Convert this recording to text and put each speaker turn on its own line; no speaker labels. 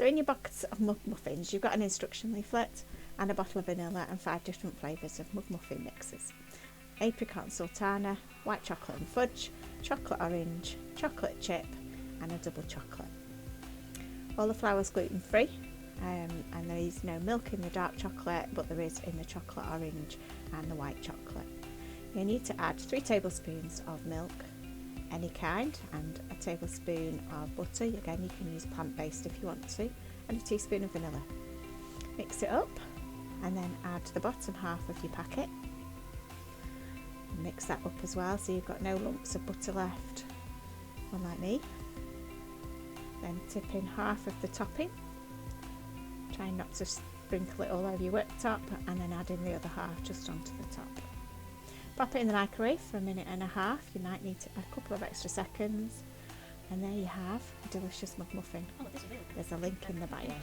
So in your box of Mugmuffins, you've got an instruction leaflet and a bottle of vanilla and 5 different flavours of Mugmuffin mixes. Apricot and sultana, white chocolate and fudge, chocolate orange, chocolate chip and a double chocolate. All the flour's gluten free, and there is no milk in the dark chocolate, but there is in the chocolate orange and the white chocolate. You need to add 3 tablespoons of milk, any kind, and a tablespoon of butter. Again, you can use plant-based if you want to, and a teaspoon of vanilla. Mix it up and then add the bottom half of your packet. Mix that up as well so you've got no lumps of butter left, unlike me. Then tip in half of the topping. Try not to sprinkle it all over your worktop, and then add in the other half just onto the top. Pop it in the microwave for 1.5 minutes. You might need a couple of extra seconds, and there you have a delicious Mugmuffin. There's a link in the bio.